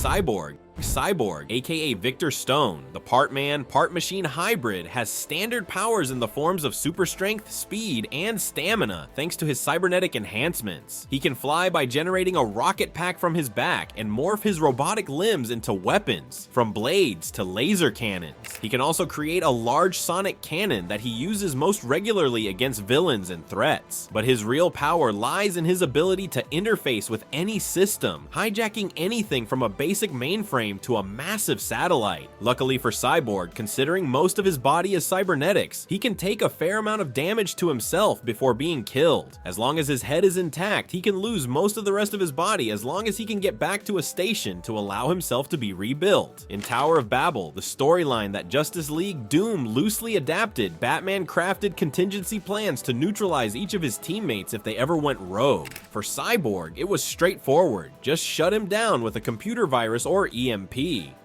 Cyborg. Cyborg, aka Victor Stone, the part-man, part-machine hybrid, has standard powers in the forms of super strength, speed, and stamina thanks to his cybernetic enhancements. He can fly by generating a rocket pack from his back and morph his robotic limbs into weapons, from blades to laser cannons. He can also create a large sonic cannon that he uses most regularly against villains and threats. But his real power lies in his ability to interface with any system, hijacking anything from a basic mainframe to a massive satellite. Luckily for Cyborg, considering most of his body is cybernetics, he can take a fair amount of damage to himself before being killed. As long as his head is intact, he can lose most of the rest of his body as long as he can get back to a station to allow himself to be rebuilt. In Tower of Babel, the storyline that Justice League Doom loosely adapted, Batman crafted contingency plans to neutralize each of his teammates if they ever went rogue. For Cyborg, it was straightforward. Just shut him down with a computer virus or EMP.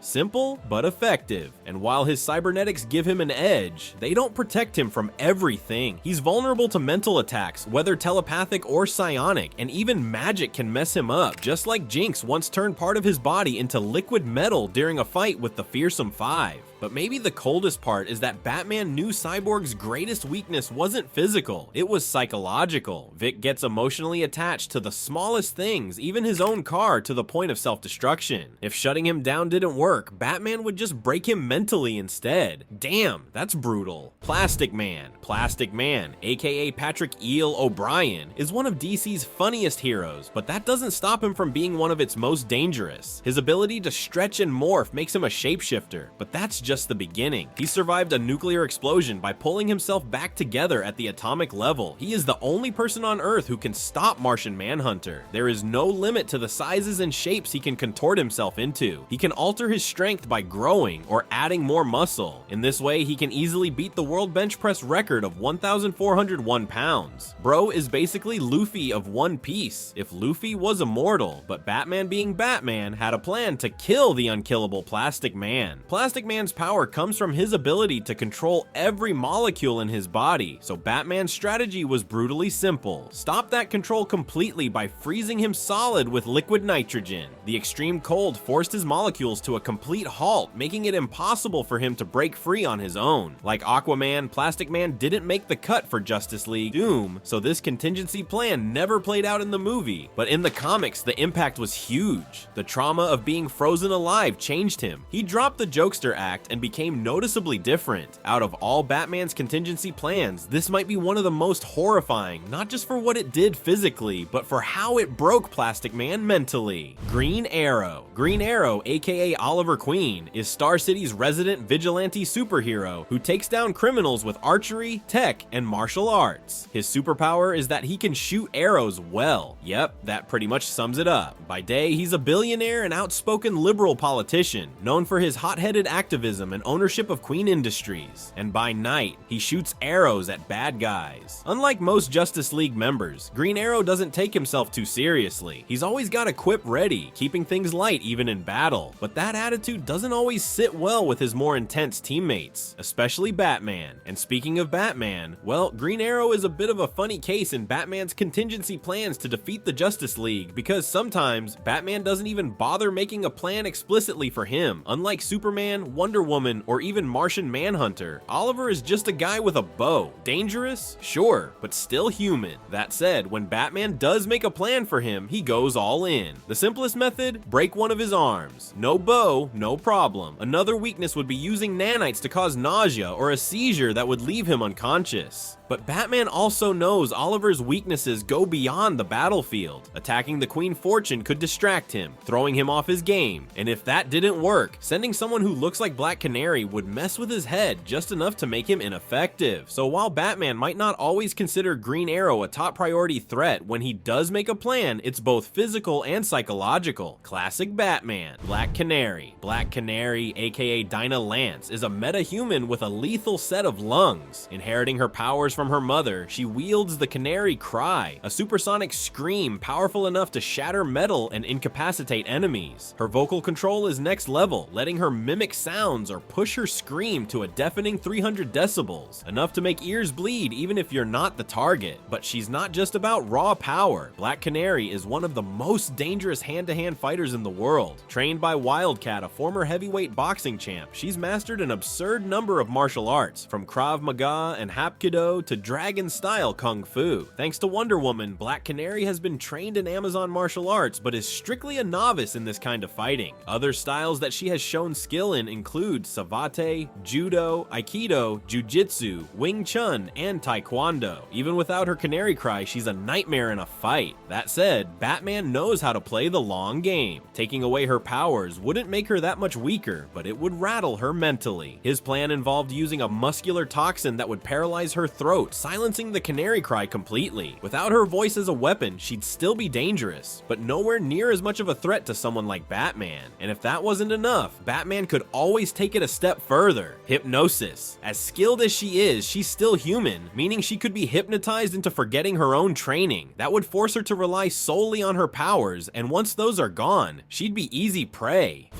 Simple, but effective. And while his cybernetics give him an edge, they don't protect him from everything. He's vulnerable to mental attacks, whether telepathic or psionic, and even magic can mess him up, just like Jinx once turned part of his body into liquid metal during a fight with the Fearsome Five. But maybe the coldest part is that Batman knew Cyborg's greatest weakness wasn't physical, it was psychological. Vic gets emotionally attached to the smallest things, even his own car, to the point of self-destruction. If shutting him down didn't work, Batman would just break him mentally instead. Damn, that's brutal. Plastic Man. Plastic Man, aka Patrick Eel O'Brien, is one of DC's funniest heroes, but that doesn't stop him from being one of its most dangerous. His ability to stretch and morph makes him a shapeshifter, but that's just the beginning. He survived a nuclear explosion by pulling himself back together at the atomic level. He is the only person on Earth who can stop Martian Manhunter. There is no limit to the sizes and shapes he can contort himself into. He can alter his strength by growing or adding more muscle. In this way, he can easily beat the world bench press record of 1,401 pounds. Bro is basically Luffy of One Piece, if Luffy was immortal, but Batman being Batman had a plan to kill the unkillable Plastic Man. Plastic Man's power comes from his ability to control every molecule in his body, so Batman's strategy was brutally simple. Stop that control completely by freezing him solid with liquid nitrogen. The extreme cold forced his molecules to a complete halt, making it impossible for him to break free on his own. Like Aquaman, Plastic Man didn't make the cut for Justice League Doom, so this contingency plan never played out in the movie. But in the comics, the impact was huge. The trauma of being frozen alive changed him. He dropped the Jokester Act and became noticeably different. Out of all Batman's contingency plans, this might be one of the most horrifying, not just for what it did physically, but for how it broke Plastic Man mentally. Green Arrow. Green Arrow, aka Oliver Queen, is Star City's resident vigilante superhero who takes down criminals with archery, tech, and martial arts. His superpower is that he can shoot arrows well. Yep, that pretty much sums it up. By day, he's a billionaire and outspoken liberal politician, known for his hot-headed activism and ownership of Queen Industries. And by night, he shoots arrows at bad guys. Unlike most Justice League members, Green Arrow doesn't take himself too seriously. He's always got a quip ready, keeping things light even in battle. But that attitude doesn't always sit well with his more intense teammates, especially Batman. And speaking of Batman, well, Green Arrow is a bit of a funny case in Batman's contingency plans to defeat the Justice League, because sometimes Batman doesn't even bother making a plan explicitly for him. Unlike Superman, Wonder Woman, or even Martian Manhunter, Oliver is just a guy with a bow. Dangerous? Sure, but still human. That said, when Batman does make a plan for him, he goes all in. The simplest method? Break one of his arms. No bow, no problem. Another weakness would be using nanites to cause nausea or a seizure that would leave him unconscious. But Batman also knows Oliver's weaknesses go beyond the battlefield. Attacking the Queen Fortune could distract him, throwing him off his game. And if that didn't work, sending someone who looks like Black Canary would mess with his head just enough to make him ineffective. So while Batman might not always consider Green Arrow a top priority threat, when he does make a plan, it's both physical and psychological. Classic Batman. Black Canary. Black Canary, aka Dinah Lance, is a meta-human with a lethal set of lungs. Inheriting her powers from from her mother, she wields the Canary cry, a supersonic scream powerful enough to shatter metal and incapacitate enemies. Her vocal control is next level, letting her mimic sounds or push her scream to a deafening 300 decibels, enough to make ears bleed even if you're not the target. But she's not just about raw power. Black Canary is one of the most dangerous hand-to-hand fighters in the world. Trained by Wildcat, a former heavyweight boxing champ, she's mastered an absurd number of martial arts, from Krav Maga and Hapkido to Dragon-style Kung Fu. Thanks to Wonder Woman, Black Canary has been trained in Amazon martial arts, but is strictly a novice in this kind of fighting. Other styles that she has shown skill in include Savate, Judo, Aikido, Jiu-Jitsu, Wing Chun, and Taekwondo. Even without her Canary cry, she's a nightmare in a fight. That said, Batman knows how to play the long game. Taking away her powers wouldn't make her that much weaker, but it would rattle her mentally. His plan involved using a muscular toxin that would paralyze her throat, silencing the Canary cry completely. Without her voice as a weapon, she'd still be dangerous, but nowhere near as much of a threat to someone like Batman. And if that wasn't enough, Batman could always take it a step further. Hypnosis. As skilled as she is, she's still human, meaning she could be hypnotized into forgetting her own training. That would force her to rely solely on her powers, and once those are gone, she'd be easy prey.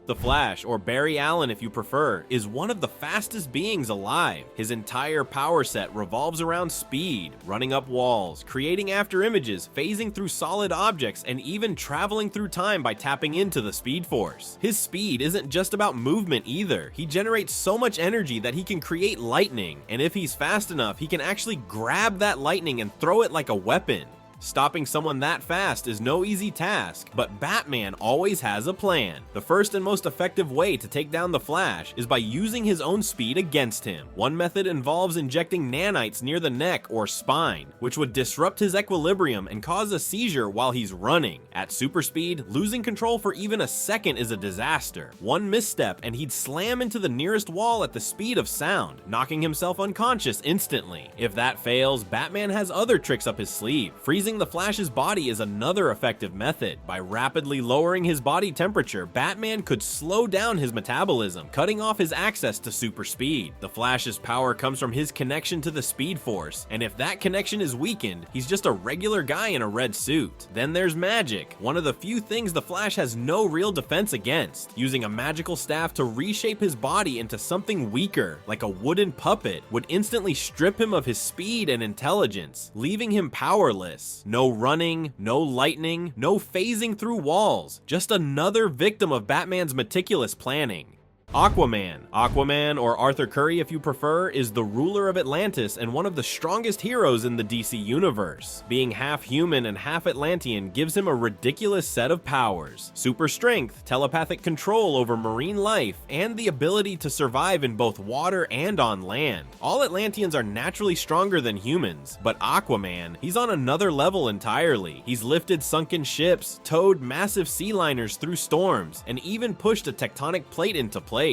The Flash, or Barry Allen if you prefer, is one of the fastest beings alive. His entire power set revolves around speed, running up walls, creating after images, phasing through solid objects, and even traveling through time by tapping into the Speed Force. His speed isn't just about movement either. He generates so much energy that he can create lightning, and if he's fast enough, he can actually grab that lightning and throw it like a weapon. Stopping someone that fast is no easy task, but Batman always has a plan. The first and most effective way to take down the Flash is by using his own speed against him. One method involves injecting nanites near the neck or spine, which would disrupt his equilibrium and cause a seizure while he's running. At super speed, losing control for even a second is a disaster. One misstep and he'd slam into the nearest wall at the speed of sound, knocking himself unconscious instantly. If that fails, Batman has other tricks up his sleeve. Freezing the Flash's body is another effective method. By rapidly lowering his body temperature, Batman could slow down his metabolism, cutting off his access to super speed. The Flash's power comes from his connection to the Speed Force, and if that connection is weakened, he's just a regular guy in a red suit. Then there's magic, one of the few things the Flash has no real defense against. Using a magical staff to reshape his body into something weaker, like a wooden puppet, would instantly strip him of his speed and intelligence, leaving him powerless. No running, no lightning, no phasing through walls. Just another victim of Batman's meticulous planning. Aquaman, or Arthur Curry if you prefer, is the ruler of Atlantis and one of the strongest heroes in the DC universe. Being half human and half Atlantean gives him a ridiculous set of powers: super strength, telepathic control over marine life, and the ability to survive in both water and on land. All Atlanteans are naturally stronger than humans, but Aquaman, he's on another level entirely. He's lifted sunken ships, towed massive sea liners through storms, and even pushed a tectonic plate into place.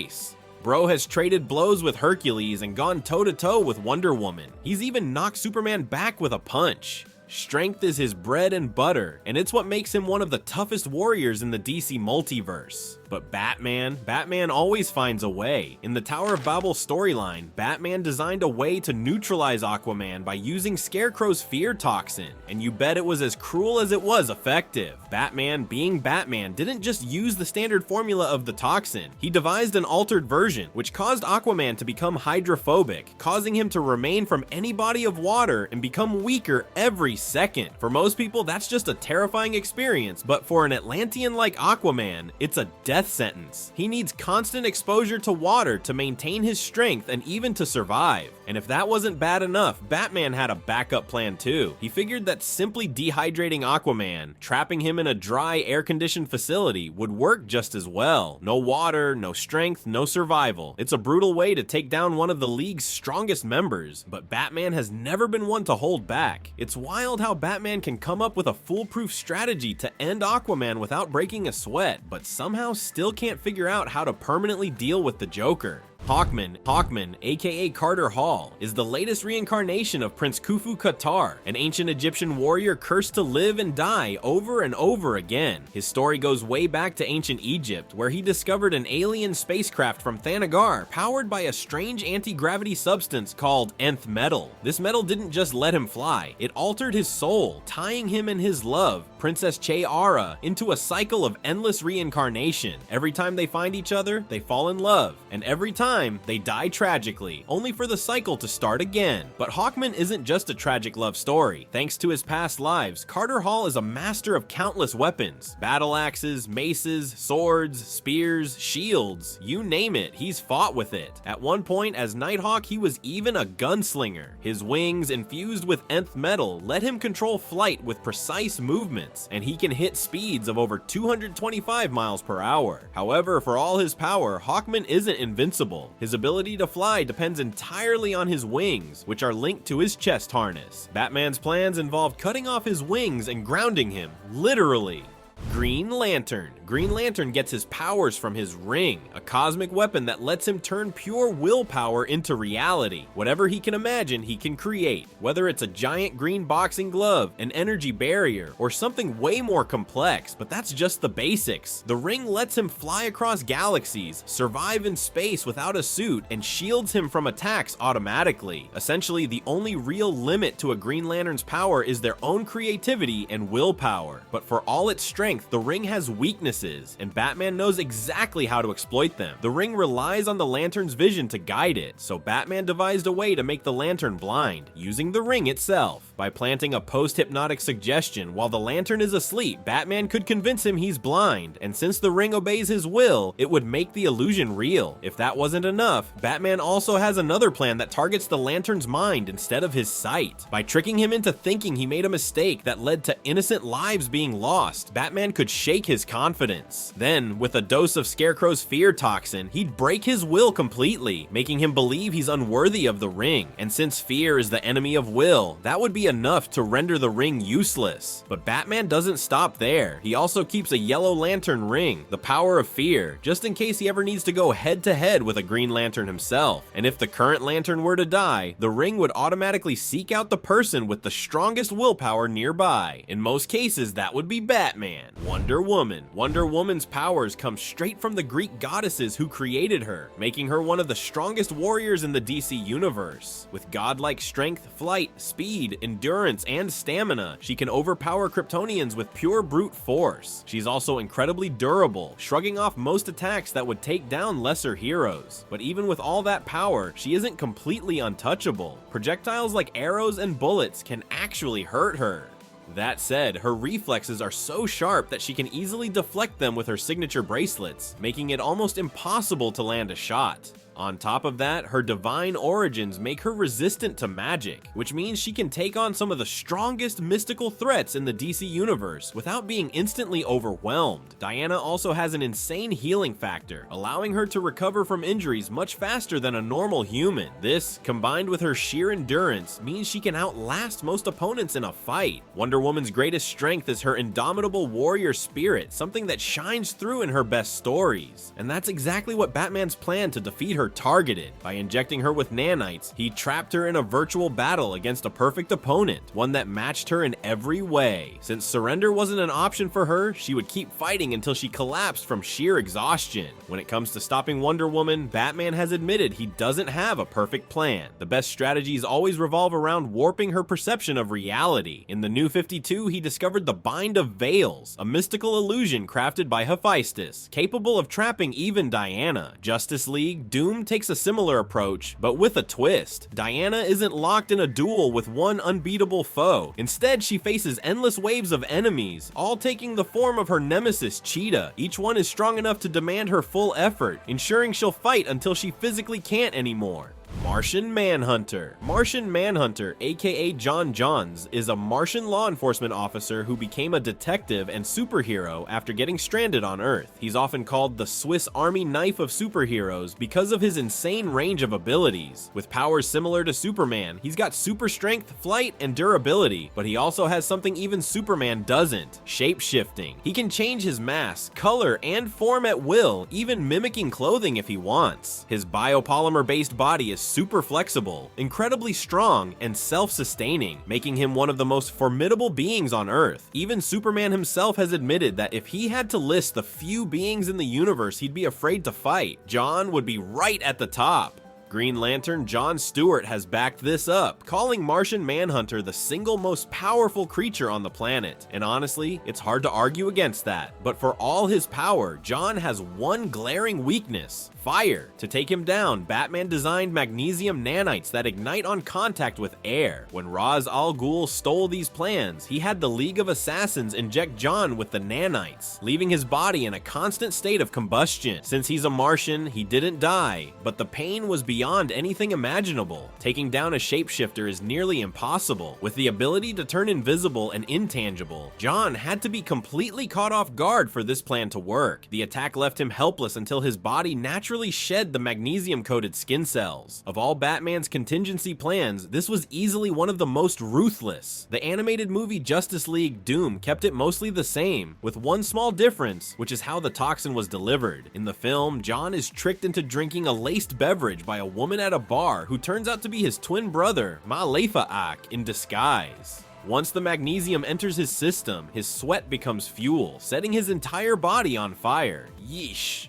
Bro has traded blows with Hercules and gone toe-to-toe with Wonder Woman. He's even knocked Superman back with a punch. Strength is his bread and butter, and it's what makes him one of the toughest warriors in the DC multiverse. But Batman always finds a way. In the Tower of Babel storyline, Batman designed a way to neutralize Aquaman by using Scarecrow's fear toxin, and you bet it was as cruel as it was effective. Batman, being Batman, didn't just use the standard formula of the toxin. He devised an altered version, which caused Aquaman to become hydrophobic, causing him to remain from any body of water and become weaker every second. For most people, that's just a terrifying experience, but for an Atlantean like Aquaman, it's a death sentence. He needs constant exposure to water to maintain his strength and even to survive. And if that wasn't bad enough, Batman had a backup plan too. He figured that simply dehydrating Aquaman, trapping him in a dry, air-conditioned facility, would work just as well. No water, no strength, no survival. It's a brutal way to take down one of the League's strongest members, but Batman has never been one to hold back. It's wild how Batman can come up with a foolproof strategy to end Aquaman without breaking a sweat, but somehow still can't figure out how to permanently deal with the Joker. Hawkman, aka Carter Hall, is the latest reincarnation of Prince Khufu Qatar, an ancient Egyptian warrior cursed to live and die over and over again. His story goes way back to ancient Egypt, where he discovered an alien spacecraft from Thanagar powered by a strange anti-gravity substance called nth metal. This metal didn't just let him fly, it altered his soul, tying him and his love, Princess Che-Ara, into a cycle of endless reincarnation. Every time they find each other, they fall in love, and every time they die tragically, only for the cycle to start again. But Hawkman isn't just a tragic love story. Thanks to his past lives, Carter Hall is a master of countless weapons. Battle axes, maces, swords, spears, shields, you name it, he's fought with it. At one point as Nighthawk, he was even a gunslinger. His wings, infused with nth metal, let him control flight with precise movements, and he can hit speeds of over 225 miles per hour. However, for all his power, Hawkman isn't invincible. His ability to fly depends entirely on his wings, which are linked to his chest harness. Batman's plans involve cutting off his wings and grounding him, literally. Green Lantern. Green Lantern gets his powers from his ring, a cosmic weapon that lets him turn pure willpower into reality. Whatever he can imagine, he can create. Whether it's a giant green boxing glove, an energy barrier, or something way more complex, but that's just the basics. The ring lets him fly across galaxies, survive in space without a suit, and shields him from attacks automatically. Essentially, the only real limit to a Green Lantern's power is their own creativity and willpower. But for all its strength, the ring has weaknesses, and Batman knows exactly how to exploit them. The ring relies on the Lantern's vision to guide it, so Batman devised a way to make the Lantern blind, using the ring itself. By planting a post-hypnotic suggestion while the Lantern is asleep, Batman could convince him he's blind, and since the ring obeys his will, it would make the illusion real. If that wasn't enough, Batman also has another plan that targets the Lantern's mind instead of his sight. By tricking him into thinking he made a mistake that led to innocent lives being lost, Batman could shake his confidence. Then, with a dose of Scarecrow's fear toxin, he'd break his will completely, making him believe he's unworthy of the ring. And since fear is the enemy of will, that would be enough to render the ring useless. But Batman doesn't stop there. He also keeps a Yellow Lantern ring, the power of fear, just in case he ever needs to go head-to-head with a Green Lantern himself. And if the current Lantern were to die, the ring would automatically seek out the person with the strongest willpower nearby. In most cases, that would be Batman. Wonder Woman. Wonder Woman's powers come straight from the Greek goddesses who created her, making her one of the strongest warriors in the DC universe. With godlike strength, flight, speed, endurance, and stamina, she can overpower Kryptonians with pure brute force. She's also incredibly durable, shrugging off most attacks that would take down lesser heroes. But even with all that power, she isn't completely untouchable. Projectiles like arrows and bullets can actually hurt her. That said, her reflexes are so sharp that she can easily deflect them with her signature bracelets, making it almost impossible to land a shot. On top of that, her divine origins make her resistant to magic, which means she can take on some of the strongest mystical threats in the DC universe without being instantly overwhelmed. Diana also has an insane healing factor, allowing her to recover from injuries much faster than a normal human. This, combined with her sheer endurance, means she can outlast most opponents in a fight. Wonder Woman's greatest strength is her indomitable warrior spirit, something that shines through in her best stories. And that's exactly what Batman's plan to defeat her targeted. By injecting her with nanites, he trapped her in a virtual battle against a perfect opponent, one that matched her in every way. Since surrender wasn't an option for her, she would keep fighting until she collapsed from sheer exhaustion. When it comes to stopping Wonder Woman, Batman has admitted he doesn't have a perfect plan. The best strategies always revolve around warping her perception of reality. In the New 52, he discovered the Bind of Veils, a mystical illusion crafted by Hephaestus, capable of trapping even Diana. Justice League, Doom takes a similar approach, but with a twist. Diana isn't locked in a duel with one unbeatable foe. Instead, she faces endless waves of enemies, all taking the form of her nemesis, Cheetah. Each one is strong enough to demand her full effort, ensuring she'll fight until she physically can't anymore. Martian Manhunter. Martian Manhunter, aka John Johns, is a Martian law enforcement officer who became a detective and superhero after getting stranded on Earth. He's often called the Swiss Army knife of superheroes because of his insane range of abilities. With powers similar to Superman, he's got super strength, flight, and durability, but he also has something even Superman doesn't: shape-shifting. He can change his mass, color, and form at will, even mimicking clothing if he wants. His biopolymer-based body is super flexible, incredibly strong, and self-sustaining, making him one of the most formidable beings on Earth. Even Superman himself has admitted that if he had to list the few beings in the universe he'd be afraid to fight, John would be right at the top. Green Lantern John Stewart has backed this up, calling Martian Manhunter the single most powerful creature on the planet. And honestly, it's hard to argue against that. But for all his power, John has one glaring weakness: fire. To take him down, Batman designed magnesium nanites that ignite on contact with air. When Ra's al Ghul stole these plans, he had the League of Assassins inject John with the nanites, leaving his body in a constant state of combustion. Since he's a Martian, he didn't die, but the pain was beyond anything imaginable. Taking down a shapeshifter is nearly impossible. With the ability to turn invisible and intangible, John had to be completely caught off guard for this plan to work. The attack left him helpless until his body naturally shed the magnesium-coated skin cells. Of all Batman's contingency plans, this was easily one of the most ruthless. The animated movie Justice League Doom kept it mostly the same, with one small difference, which is how the toxin was delivered. In the film, John is tricked into drinking a laced beverage by a woman at a bar who turns out to be his twin brother, Maleficent, in disguise. Once the magnesium enters his system, his sweat becomes fuel, setting his entire body on fire. Yeesh.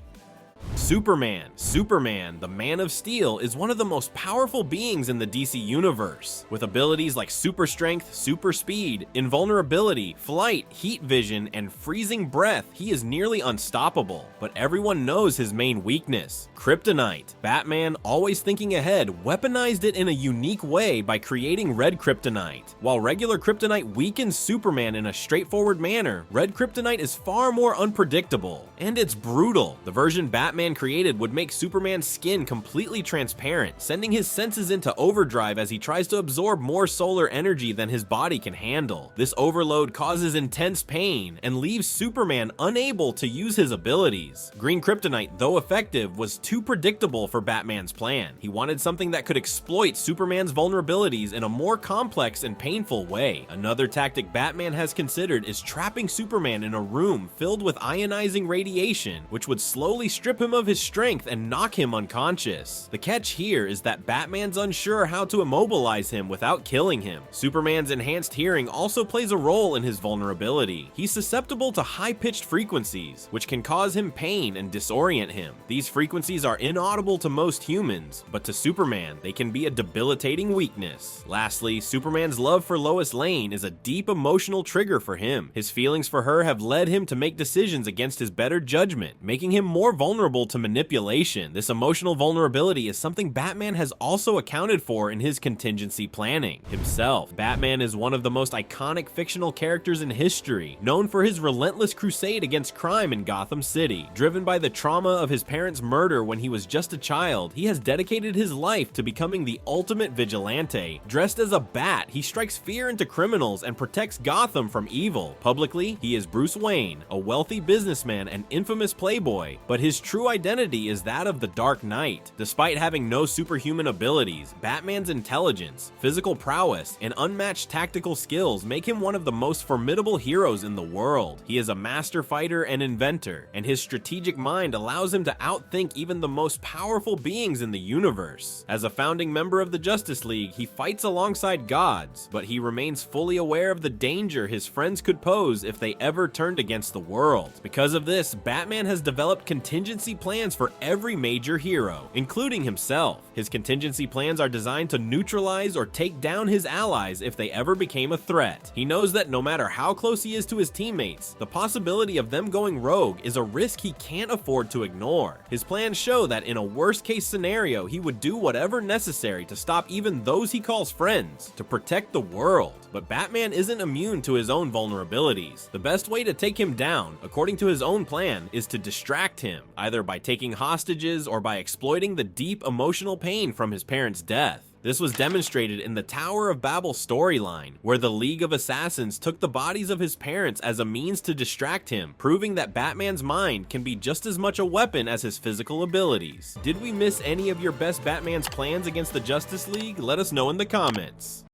Superman. Superman, the Man of Steel, is one of the most powerful beings in the DC universe. With abilities like super strength, super speed, invulnerability, flight, heat vision, and freezing breath, he is nearly unstoppable. But everyone knows his main weakness: kryptonite. Batman, always thinking ahead, weaponized it in a unique way by creating red kryptonite. While regular kryptonite weakens Superman in a straightforward manner, red kryptonite is far more unpredictable, and it's brutal. The version Batman created would make Superman's skin completely transparent, sending his senses into overdrive as he tries to absorb more solar energy than his body can handle. This overload causes intense pain and leaves Superman unable to use his abilities. Green kryptonite, though effective, was too predictable for Batman's plan. He wanted something that could exploit Superman's vulnerabilities in a more complex and painful way. Another tactic Batman has considered is trapping Superman in a room filled with ionizing radiation, which would slowly strip him of his strength and knock him unconscious. The catch here is that Batman's unsure how to immobilize him without killing him. Superman's enhanced hearing also plays a role in his vulnerability. He's susceptible to high-pitched frequencies, which can cause him pain and disorient him. These frequencies are inaudible to most humans, but to Superman, they can be a debilitating weakness. Lastly, Superman's love for Lois Lane is a deep emotional trigger for him. His feelings for her have led him to make decisions against his better judgment, making him more vulnerable to manipulation. This emotional vulnerability is something Batman has also accounted for in his contingency planning. Himself, Batman is one of the most iconic fictional characters in history, known for his relentless crusade against crime in Gotham City. Driven by the trauma of his parents' murder when he was just a child, he has dedicated his life to becoming the ultimate vigilante. Dressed as a bat, he strikes fear into criminals and protects Gotham from evil. Publicly, he is Bruce Wayne, a wealthy businessman and infamous playboy, but his true identity is that of the Dark Knight. Despite having no superhuman abilities, Batman's intelligence, physical prowess, and unmatched tactical skills make him one of the most formidable heroes in the world. He is a master fighter and inventor, and his strategic mind allows him to outthink even the most powerful beings in the universe. As a founding member of the Justice League, he fights alongside gods, but he remains fully aware of the danger his friends could pose if they ever turned against the world. Because of this, Batman has developed contingency plans for every major hero, including himself. His contingency plans are designed to neutralize or take down his allies if they ever became a threat. He knows that no matter how close he is to his teammates, the possibility of them going rogue is a risk he can't afford to ignore. His plans show that in a worst-case scenario, he would do whatever necessary to stop even those he calls friends, to protect the world. But Batman isn't immune to his own vulnerabilities. The best way to take him down, according to his own plan, is to distract him, either either by taking hostages or by exploiting the deep emotional pain from his parents' death. This was demonstrated in the Tower of Babel storyline, where the League of Assassins took the bodies of his parents as a means to distract him, proving that Batman's mind can be just as much a weapon as his physical abilities. Did we miss any of your best Batman's plans against the Justice League? Let us know in the comments.